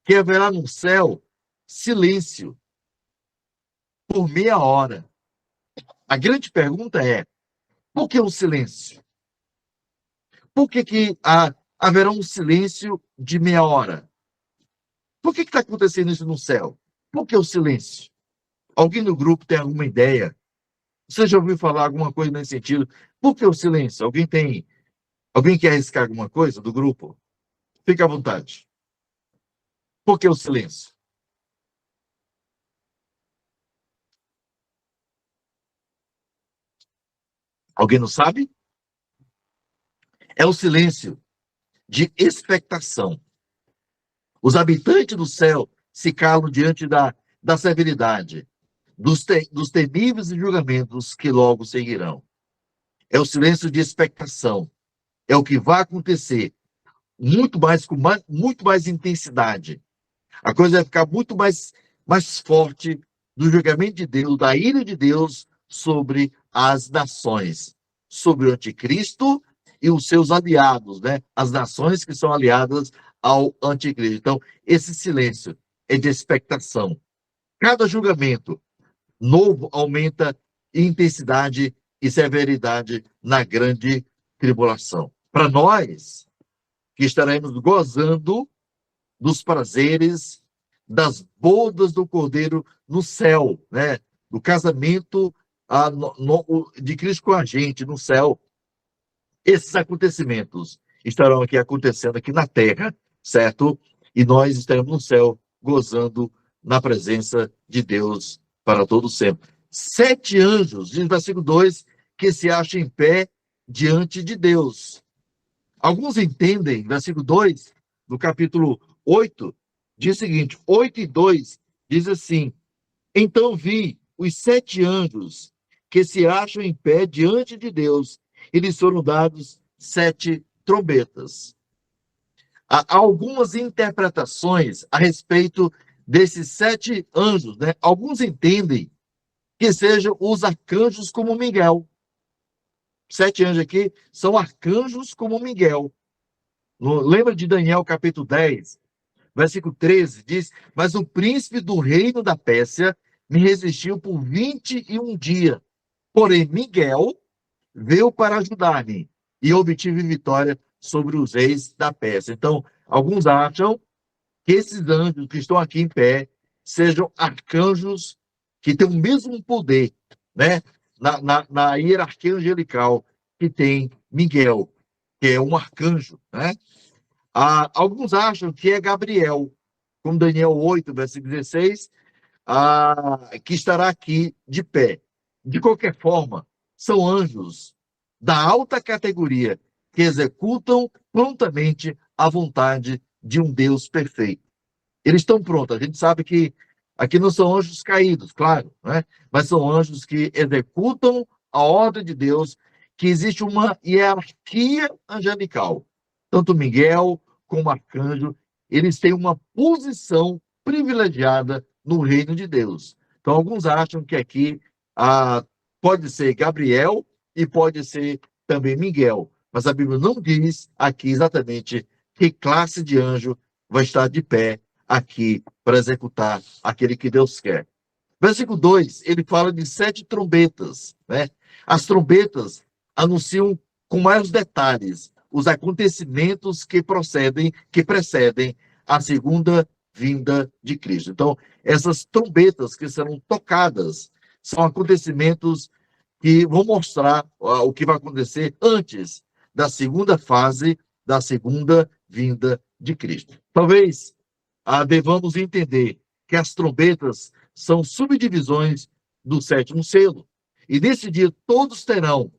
que haverá no céu silêncio por meia hora. A grande pergunta é, por que o silêncio? Por que haverá um silêncio de meia hora? Por que está acontecendo isso no céu? Por que o silêncio? Alguém no grupo tem alguma ideia? Você já ouviu falar alguma coisa nesse sentido? Por que o silêncio? Alguém quer arriscar alguma coisa do grupo? Fique à vontade. Por que o silêncio? Alguém não sabe? É o silêncio de expectação. Os habitantes do céu se calam diante da severidade, dos temíveis julgamentos que logo seguirão. É o silêncio de expectação. É o que vai acontecer com muito mais intensidade. A coisa vai ficar muito mais forte do julgamento de Deus, da ira de Deus sobre as nações, sobre o anticristo e os seus aliados, né? As nações que são aliadas ao anticristo. Então, esse silêncio é de expectação. Cada julgamento novo aumenta intensidade e severidade na grande tribulação. Para nós, que estaremos gozando dos prazeres, das bodas do Cordeiro no céu, né? Do casamento de Cristo com a gente no céu. Esses acontecimentos estarão aqui acontecendo aqui na terra, certo? E nós estaremos no céu gozando na presença de Deus para todo sempre. 7 anjos, diz o versículo 2, que se acham em pé diante de Deus. Alguns entendem, versículo 2, do capítulo 8, diz o seguinte, 8:2, diz assim, então vi os 7 anjos que se acham em pé diante de Deus, e lhes foram dados 7 trombetas. Há algumas interpretações a respeito desses 7 anjos, né? Alguns entendem que sejam os arcanjos como Miguel. 7 anjos aqui são arcanjos como Miguel. Lembra de Daniel capítulo 10, versículo 13, diz, mas o príncipe do reino da Pérsia me resistiu por 21 dias. Porém, Miguel veio para ajudar-me e obtive vitória sobre os reis da Pérsia. Então, alguns acham que esses anjos que estão aqui em pé sejam arcanjos que têm o mesmo poder, né? Na hierarquia angelical que tem Miguel, que é um arcanjo, né? Alguns acham que é Gabriel, como Daniel 8, versículo 16, que estará aqui de pé. De qualquer forma, são anjos da alta categoria que executam prontamente a vontade de um Deus perfeito. Eles estão prontos. A gente sabe que aqui não são anjos caídos, claro, né? Mas são anjos que executam a ordem de Deus, que existe uma hierarquia angelical. Tanto Miguel como Arcanjo, eles têm uma posição privilegiada no reino de Deus. Então, alguns acham que aqui pode ser Gabriel e pode ser também Miguel. Mas a Bíblia não diz aqui exatamente que classe de anjo vai estar de pé aqui para executar aquele que Deus quer. Versículo 2, ele fala de 7 trombetas, né? As trombetas anunciam com mais detalhes os acontecimentos que precedem a segunda vinda de Cristo. Então, essas trombetas que serão tocadas são acontecimentos que vão mostrar o que vai acontecer antes da segunda fase da segunda vinda de Cristo. Talvez devamos entender que as trombetas são subdivisões do 7º selo. E nesse dia todos terão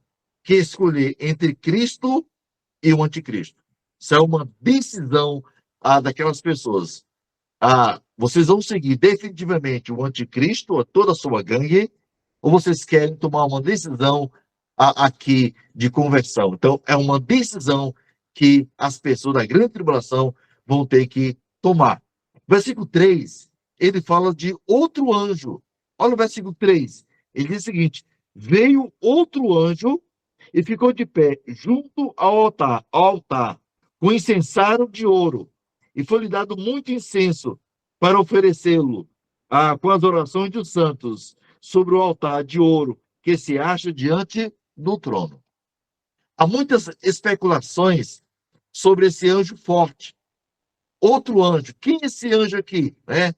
que escolher entre Cristo e o anticristo. Isso é uma decisão daquelas pessoas. Vocês vão seguir definitivamente o anticristo, a toda a sua gangue, ou vocês querem tomar uma decisão aqui de conversão? Então, é uma decisão que as pessoas da grande tribulação vão ter que tomar. Versículo 3, ele fala de outro anjo. Olha o versículo 3. Ele diz o seguinte: veio outro anjo e ficou de pé junto ao altar, com incensário de ouro, e foi-lhe dado muito incenso para oferecê-lo com as orações dos santos sobre o altar de ouro que se acha diante do trono. Há muitas especulações sobre esse anjo forte. Outro anjo. Quem é esse anjo aqui? Né?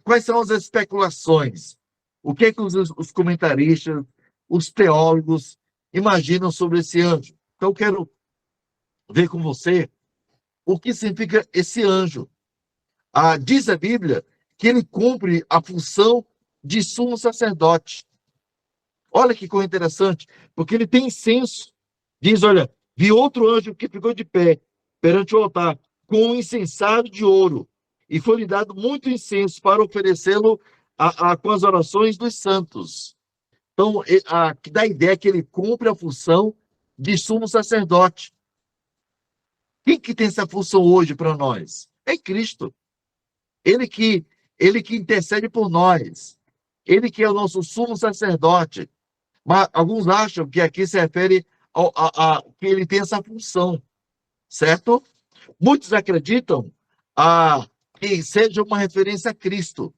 Quais são as especulações? O que é que os comentaristas, os teólogos imaginam sobre esse anjo? Então, eu quero ver com você o que significa esse anjo. Diz a Bíblia que ele cumpre a função de sumo sacerdote. Olha que coisa interessante, porque ele tem incenso. Diz, olha, vi outro anjo que ficou de pé perante o altar, com um incensário de ouro, e foi-lhe dado muito incenso para oferecê-lo com as orações dos santos. Então, que dá a ideia que ele cumpre a função de sumo sacerdote. Quem que tem essa função hoje para nós? É Cristo. Ele que intercede por nós. Ele que é o nosso sumo sacerdote. Mas alguns acham que aqui se refere que ele tem essa função, certo? Muitos acreditam que seja uma referência a Cristo,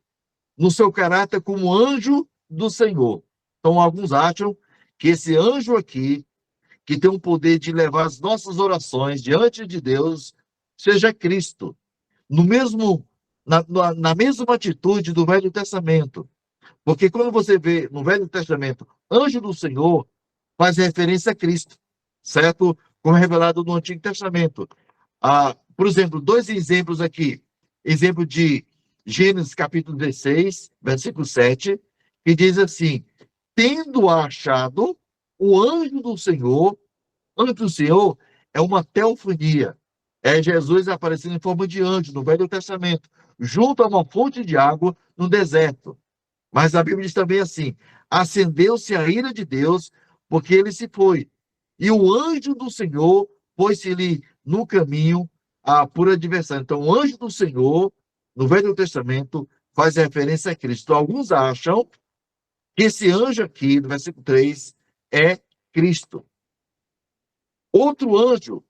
no seu caráter como anjo do Senhor. Então, alguns acham que esse anjo aqui, que tem o poder de levar as nossas orações diante de Deus, seja Cristo. Na mesma atitude do Velho Testamento. Porque quando você vê no Velho Testamento, anjo do Senhor, faz referência a Cristo, certo? Como revelado no Antigo Testamento. Por exemplo, 2 exemplos aqui. Exemplo de Gênesis capítulo 16, versículo 7, que diz assim: tendo achado o anjo do Senhor é uma teofania. É Jesus aparecendo em forma de anjo no Velho Testamento, junto a uma fonte de água no deserto. Mas a Bíblia diz também assim: acendeu-se a ira de Deus, porque ele se foi. E o anjo do Senhor pôs-se-lhe no caminho por adversário. Então, o anjo do Senhor, no Velho Testamento, faz referência a Cristo. Alguns acham que esse anjo aqui, no versículo 3, é Cristo. Outro anjo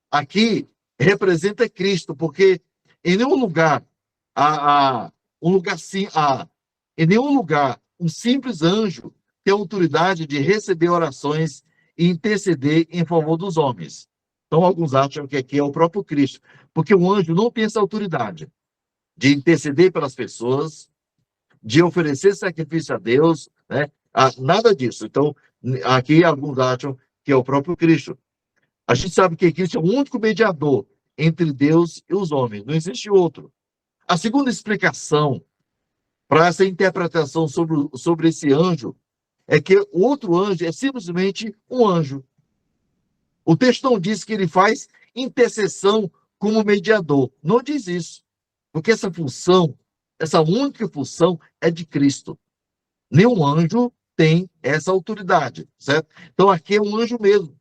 aqui representa Cristo, porque em nenhum lugar, em nenhum lugar, um simples anjo tem autoridade de receber orações e interceder em favor dos homens. Então, alguns acham que aqui é o próprio Cristo, porque o anjo não tem essa autoridade de interceder pelas pessoas, de oferecer sacrifício a Deus, né? Nada disso. Então, aqui alguns acham que é o próprio Cristo. A gente sabe que Cristo é o único mediador entre Deus e os homens, não existe outro. A segunda explicação para essa interpretação sobre esse anjo é que o outro anjo é simplesmente um anjo. O texto não diz que ele faz intercessão como mediador. Não diz isso. Porque essa função, essa única função é de Cristo. Nenhum anjo tem essa autoridade, certo? Então aqui é um anjo mesmo.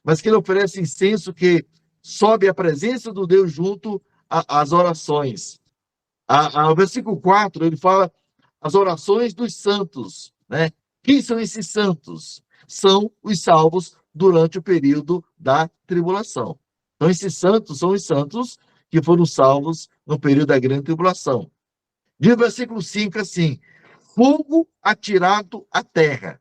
Mas que ele oferece incenso que sobe a presença do Deus junto às orações. O versículo 4, ele fala as orações dos santos, né? Quem são esses santos? São os salvos durante o período da tribulação. Então, esses santos são os santos que foram salvos no período da grande tribulação. Diz o versículo 5 assim: fogo atirado à terra.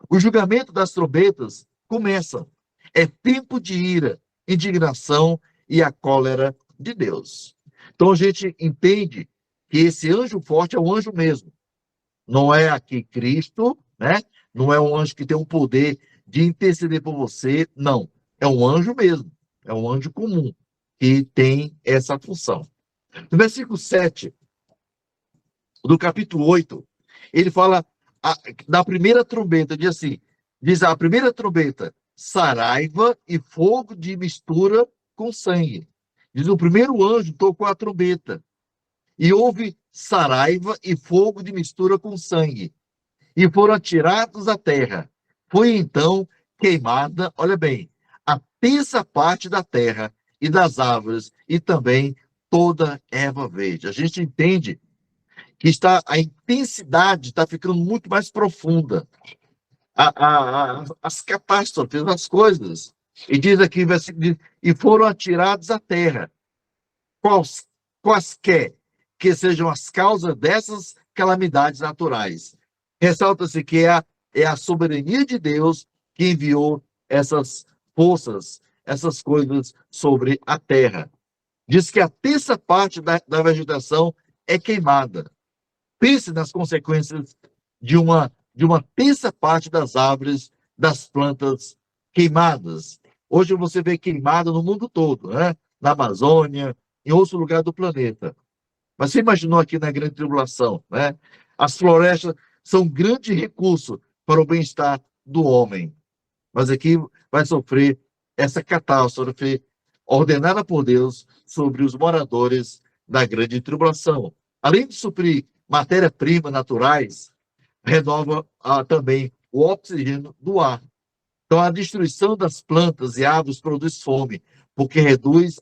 O julgamento das trombetas começa. É tempo de ira, indignação e a cólera de Deus. Então, a gente entende que esse anjo forte é um anjo mesmo. Não é aqui Cristo, né? Não é um anjo que tem o poder de interceder por você, não. É um anjo mesmo. É um anjo comum que tem essa função. No versículo 7 do capítulo 8, ele fala da primeira trombeta, diz assim: Diz a primeira trombeta, saraiva e fogo de mistura com sangue. Diz o primeiro anjo tocou a trombeta e houve saraiva e fogo de mistura com sangue e foram atirados à terra. Foi então queimada, olha bem, a terça parte da terra e das árvores e também toda erva verde. A gente entende que a intensidade está ficando muito mais profunda. As catástrofes, as coisas. E diz aqui, versículo, e foram atirados à terra. Quaisquer que sejam as causas dessas calamidades naturais. Ressalta-se que é a soberania de Deus que enviou essas forças, essas coisas sobre a terra. Diz que a terça parte da vegetação é queimada. Pense nas consequências de uma terça parte das árvores, das plantas queimadas. Hoje você vê queimada no mundo todo, né? Na Amazônia, em outro lugar do planeta. Mas você imaginou aqui na Grande Tribulação, né? As florestas são um grande recurso para o bem-estar do homem. Mas aqui vai sofrer essa catástrofe ordenada por Deus sobre os moradores da Grande Tribulação. Além de suprir matéria-prima naturais, renova também o oxigênio do ar. Então, a destruição das plantas e árvores produz fome, porque reduz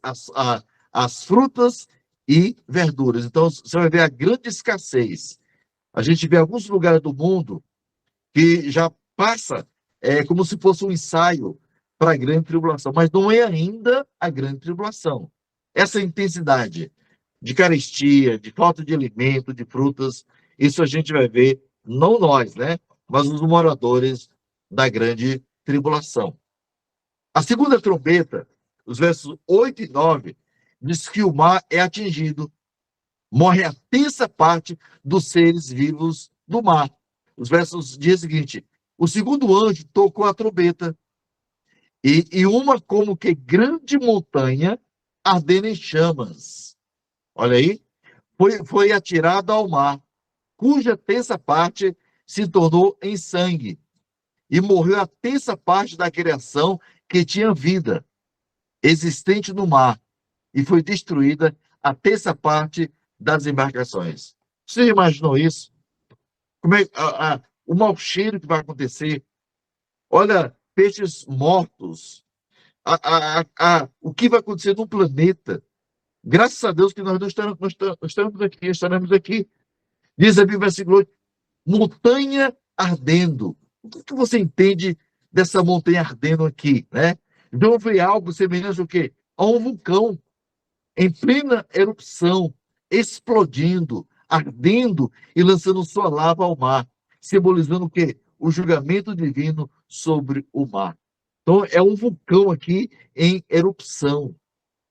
as frutas e verduras. Então, você vai ver a grande escassez. A gente vê alguns lugares do mundo que já passa como se fosse um ensaio para a grande tribulação, mas não é ainda a grande tribulação. Essa intensidade de carestia, de falta de alimento, de frutas, isso a gente vai ver, não nós, né? Mas os moradores da grande tribulação. A segunda trombeta, os versos 8 e 9, diz que o mar é atingido, morre a terça parte dos seres vivos do mar. Os versos dizem o seguinte: o segundo anjo tocou a trombeta, e uma como que grande montanha ardendo em chamas. Olha aí, foi atirada ao mar, cuja terça parte se tornou em sangue, e morreu a terça parte da criação que tinha vida, existente no mar, e foi destruída a terça parte das embarcações. Você imaginou isso? Como é o mau cheiro que vai acontecer? Olha, peixes mortos. O que vai acontecer no planeta? Graças a Deus que nós não estaremos aqui. Diz a Bíblia, versículo 8, montanha ardendo. O que você entende dessa montanha ardendo aqui, né? Então foi algo semelhante ao quê? A um vulcão em plena erupção, explodindo, ardendo e lançando sua lava ao mar, simbolizando o quê? O julgamento divino sobre o mar. Então, é um vulcão aqui em erupção.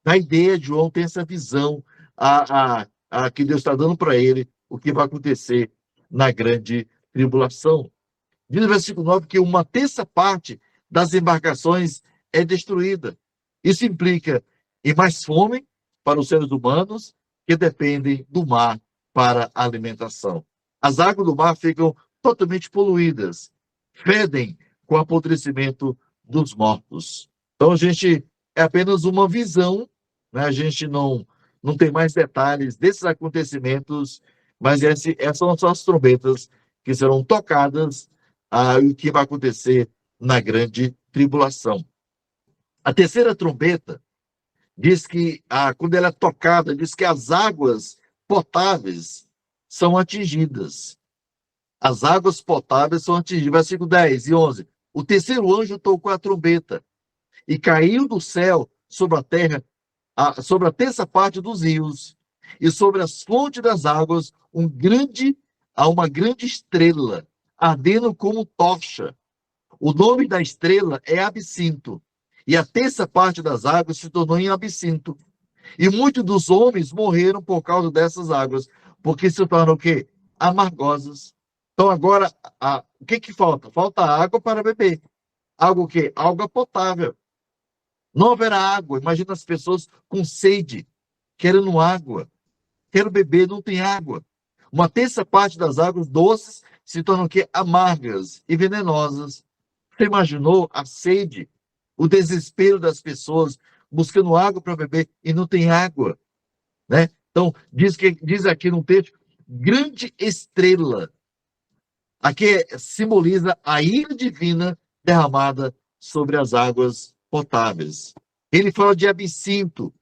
A ideia de João tem essa visão que Deus está dando para ele, o que vai acontecer na grande tribulação. Diz no versículo 9 que uma terça parte das embarcações é destruída. Isso implica em mais fome para os seres humanos que dependem do mar para a alimentação. As águas do mar ficam totalmente poluídas, fedem com o apodrecimento dos mortos. Então, a gente é apenas uma visão, né? A gente não tem mais detalhes desses acontecimentos, mas essas são as trombetas que serão tocadas e o que vai acontecer na grande tribulação. A terceira trombeta diz que, quando ela é tocada, diz que as águas potáveis são atingidas. As águas potáveis são atingidas. Versículo 10 e 11. O terceiro anjo tocou a trombeta e caiu do céu sobre a terra, sobre a terça parte dos rios e sobre as fontes das águas, uma grande estrela, ardendo como tocha. O nome da estrela é Absinto, e a terça parte das águas se tornou em absinto. E muitos dos homens morreram por causa dessas águas, porque se tornaram o quê? Amargosas. Então agora, o que falta? Falta água para beber. Água o quê? Água potável. Não haverá água. Imagina as pessoas com sede, querendo água. Quero beber, não tem água. Uma terça parte das águas doces se tornam o quê? Amargas e venenosas. Você imaginou a sede, o desespero das pessoas buscando água para beber e não tem água, né? Então, diz aqui no texto, grande estrela. Aqui simboliza a ira divina derramada sobre as águas potáveis. Ele fala de absinto,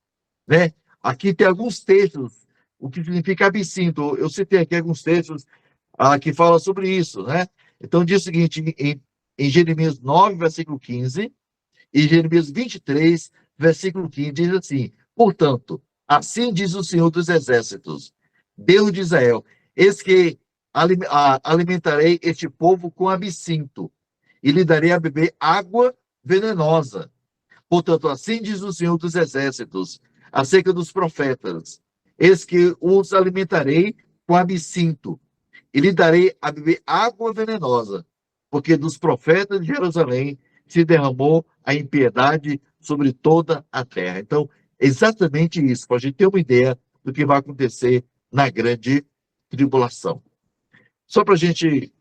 né? Aqui tem alguns textos, o que significa absinto. Eu citei aqui alguns textos que falam sobre isso, né? Então, diz o seguinte, em Jeremias 9, versículo 15, e Jeremias 23, versículo 15, diz assim: portanto, assim diz o Senhor dos Exércitos, Deus de Israel, eis que alimentarei este povo com absinto, e lhe darei a beber água venenosa. Portanto, assim diz o Senhor dos Exércitos, acerca dos profetas, eis que os alimentarei com absinto, e lhe darei a beber água venenosa, porque dos profetas de Jerusalém se derramou a impiedade sobre toda a terra. Então, exatamente isso, para a gente ter uma ideia do que vai acontecer na grande tribulação. Só para a gente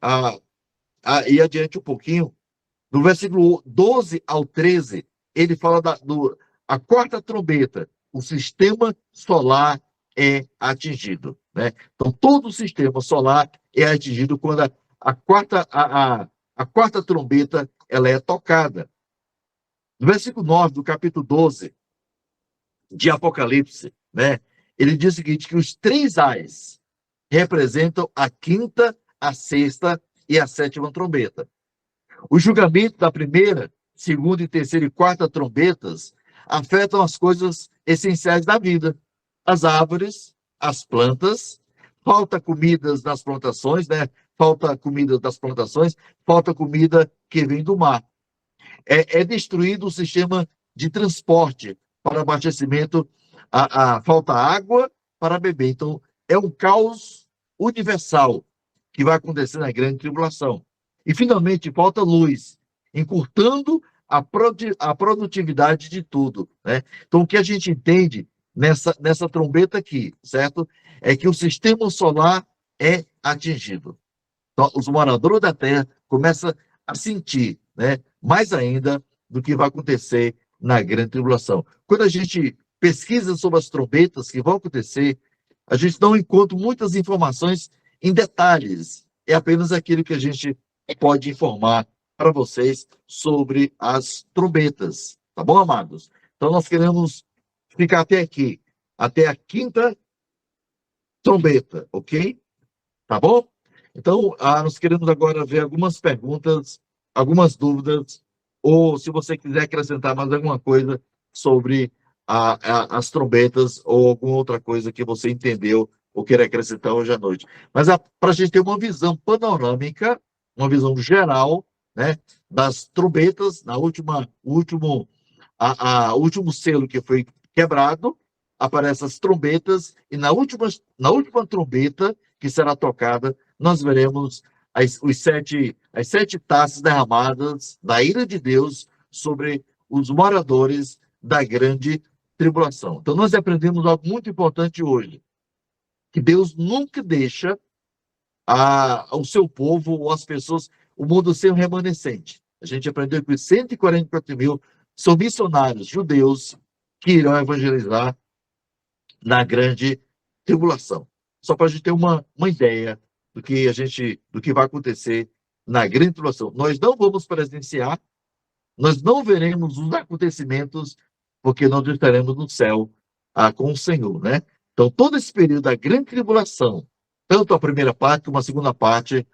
ir adiante um pouquinho, no versículo 12 ao 13, ele fala a quarta trombeta, o sistema solar é atingido, né? Então, todo o sistema solar é atingido quando a quarta trombeta ela é tocada. No versículo 9 do capítulo 12 de Apocalipse, né? Ele diz o seguinte, que os 3 ais representam a quinta, a sexta e a sétima trombeta. O julgamento da primeira, segunda e terceira e quarta trombetas afetam as coisas essenciais da vida. As árvores, as plantas, falta comida nas plantações, né? Falta comida das plantações, falta comida que vem do mar. É destruído o sistema de transporte para abastecimento, falta água para beber. Então, é um caos universal que vai acontecer na grande tribulação. E, finalmente, falta luz, encurtando a produtividade de tudo, né? Então, o que a gente entende nessa trombeta aqui, certo? É que o sistema solar é atingido. Então, os moradores da Terra começam a sentir, né, mais ainda do que vai acontecer na grande tribulação. Quando a gente pesquisa sobre as trombetas que vão acontecer, a gente não encontra muitas informações em detalhes. É apenas aquilo que a gente pode informar para vocês sobre as trombetas. Tá bom, amados? Então, nós queremos ficar até aqui, até a quinta trombeta, ok? Tá bom? Então, nós queremos agora ver algumas perguntas, algumas dúvidas, ou se você quiser acrescentar mais alguma coisa sobre as trombetas ou alguma outra coisa que você entendeu ou queira acrescentar hoje à noite. Mas para a gente ter uma visão panorâmica, uma visão geral, né, das trombetas, o último selo que foi quebrado, aparecem as trombetas, e na última trombeta que será tocada, nós veremos as 7 taças derramadas da ira de Deus sobre os moradores da grande tribulação. Então, nós aprendemos algo muito importante hoje, que Deus nunca deixa o seu povo ou as pessoas, o mundo ser um remanescente. A gente aprendeu que os 144 mil são missionários judeus que irão evangelizar na grande tribulação. Só para a gente ter uma ideia do que vai acontecer na grande tribulação. Nós não vamos presenciar, nós não veremos os acontecimentos, porque nós estaremos no céu com o Senhor, né? Então, todo esse período da grande tribulação, tanto a primeira parte como a segunda parte,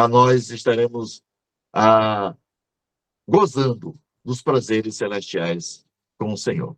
nós estaremos gozando dos prazeres celestiais com o Senhor.